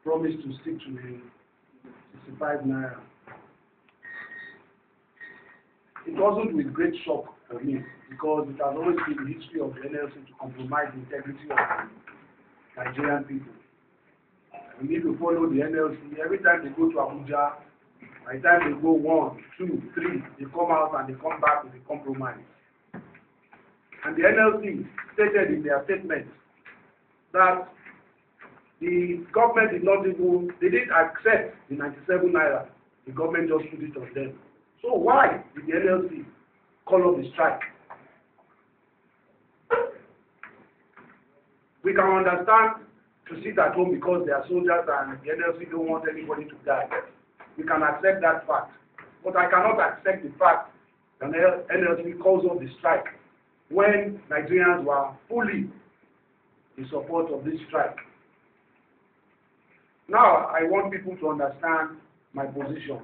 promised to stick to the 65 naira. It wasn't with great shock for me because it has always been the history of the NLC to compromise the integrity of the Nigerian people. We need to follow the NLC. Every time they go to Abuja, by the time they go 1, 2, 3, they come out and they come back with a compromise. And the NLC stated in their statement that the government did not even, they didn't accept the 97 naira. The government just put it on them. So why did the NLC call off the strike? We can understand to sit at home because they are soldiers and the NLC don't want anybody to die. We can accept that fact. But I cannot accept the fact that the NLC calls off the strike when Nigerians were fully in support of this strike. Now, I want people to understand my position.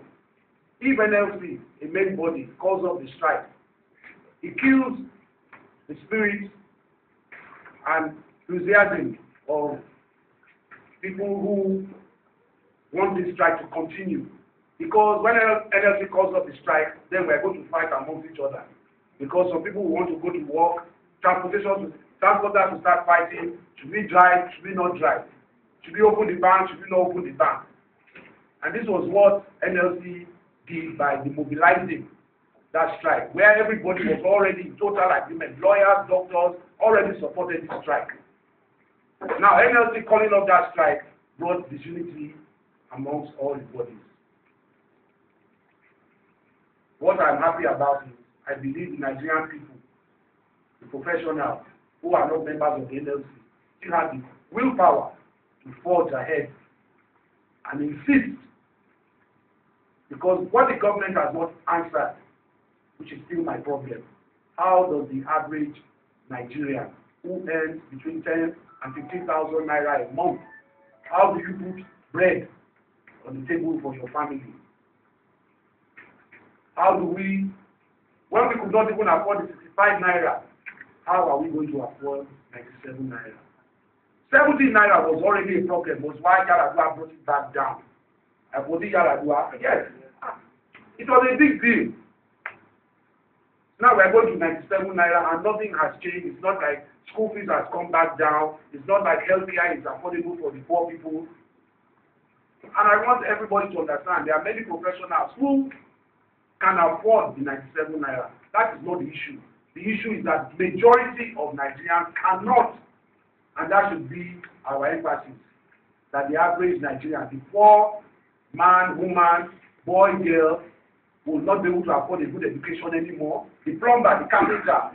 If NLC, a main body, calls off the strike, it kills the spirit and enthusiasm of people who want this strike to continue. Because when NLC calls off the strike, then we're going to fight amongst each other. Because some people want to go to work, transporters will start fighting, should we drive, should we not drive? Should we open the bank, should we not open the bank? And this was what NLC did by demobilizing that strike, where everybody was already in total agreement. Lawyers, doctors already supported the strike. Now, NLC calling off that strike brought disunity amongst all the bodies. What I'm happy about is I believe the Nigerian people, the professionals who are not members of the NLC, still have the willpower to forge ahead and insist. Because what the government has not answered, which is still my problem, how does the average Nigerian who earns between 10 and 15,000 naira a month, how do you put bread on the table for your family? How do we, when we could not even afford the 65 naira, how are we going to afford 97 naira? 70 naira was already a problem, was why Yaradua brought it back down. Yaradua, yes, it was a big deal. Now we're going to 97 naira and nothing has changed. It's not like school fees has come back down. It's not like healthcare is affordable for the poor people. And I want everybody to understand there are many professionals who can afford the 97 naira. That is not the issue. The issue is that the majority of Nigerians cannot. And that should be our emphasis. That the average Nigerian, the poor man, woman, boy, girl, will not be able to afford a good education anymore. The plumber, the carpenter,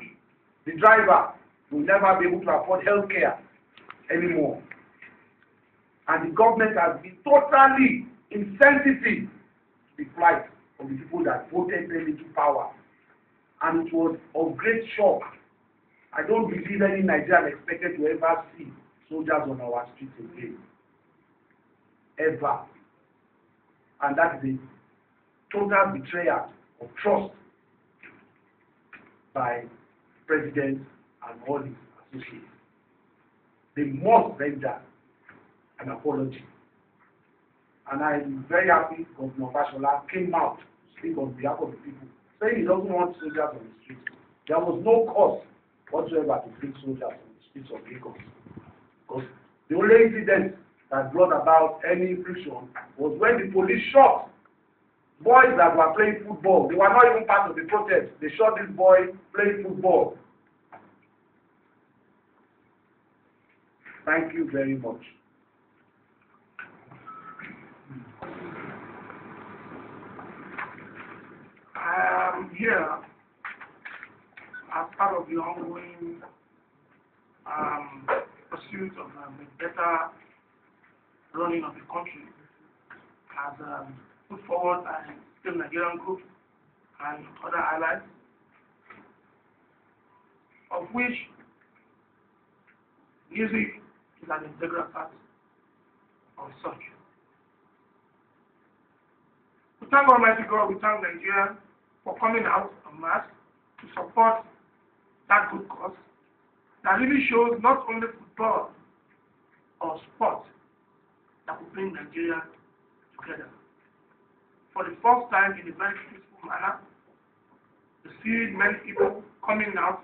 the driver will never be able to afford health care anymore. And the government has been totally insensitive to the plight of the people that voted them into power. And it was of great shock. I don't believe any Nigerian expected to ever see soldiers on our streets again. Ever. And that is a total betrayal of trust by President and all his associates. They must render an apology. And I'm very happy Governor Fashola came out to speak on behalf of the people, saying he doesn't want soldiers on the streets. There was no cause whatsoever to bring soldiers on the streets of Lagos. Because the only incident that brought about any friction was when the police shot boys that were playing football. They were not even part of the protest. They shot this boy playing football. Thank you very much. I am here as part of the ongoing pursuit of a better running of the country, as put forward by the Nigerian group and other allies, of which music is an integral part of such. We thank Almighty God, we thank Nigeria for coming out en masse to support that good cause that really shows not only football or sport that could bring Nigeria together. For the first time in a very peaceful manner, to see many people coming out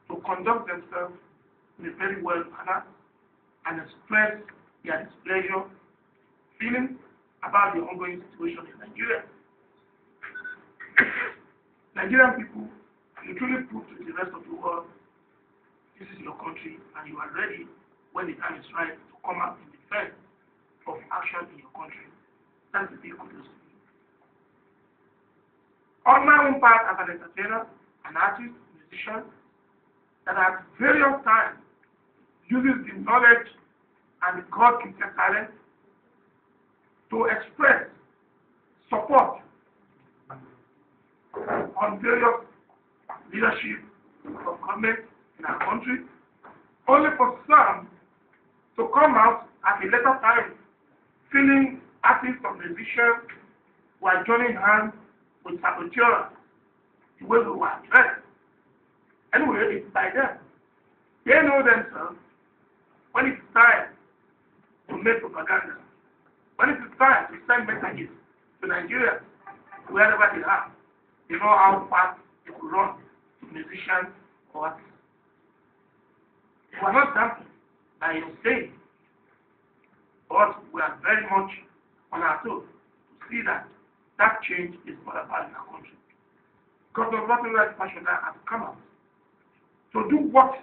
to conduct themselves in a very well manner and express their displeasure, feeling about the ongoing situation in Nigeria. Nigerian people, you truly prove to the rest of the world, this is your country and you are ready when the time is right to come out in defense of action in your country. That's the big kudos to you. On my own part as an entertainer, an artist, musician, that at various times uses the knowledge and the God-gifted talent to express support on various leadership of government in our country, only for some to come out at a later time feeling artists or musicians were joining hands with saboteurs the way we were dressed. Anyway, it's by them. They know themselves when it's time to make propaganda, when it's time to send messages to Nigeria, wherever they are. They know how fast they could run to musicians or artists. We are not damped by your saying, but we are very much on our toes to see that that change is brought about in our country. Governor Rottenberg Fashoda has come out to do what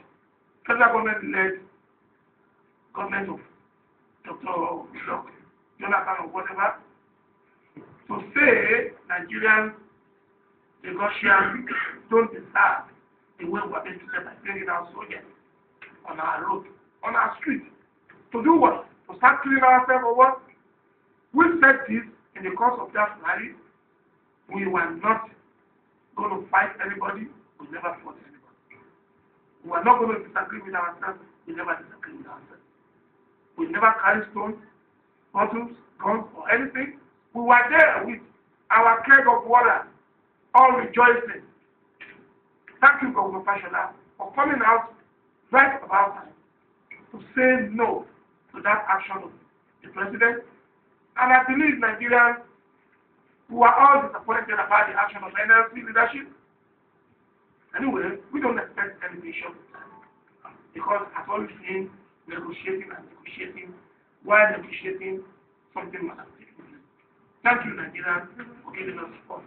federal government-led government of Dr. Jonathan or whatever, to say Nigerians, the Russians don't deserve the way we are being treated by bringing our soldiers on our road, on our street. To do what? To start killing ourselves or what? We said this in the course of that rally. We were not going to fight anybody. We never fought anybody. We were not going to disagree with ourselves. We never disagree with ourselves. We never carry stones, bottles, guns, or anything. We were there with our keg of water, all rejoicing. Thank you, Governor Fashoda, for coming out right about time to say no to that action of the president. And I believe Nigerians who are all disappointed about the action of NLC leadership. Anyway, we don't expect any decision because I've always seen negotiating and negotiating while negotiating something must have taken place. Thank you, Nigerians, for giving us support.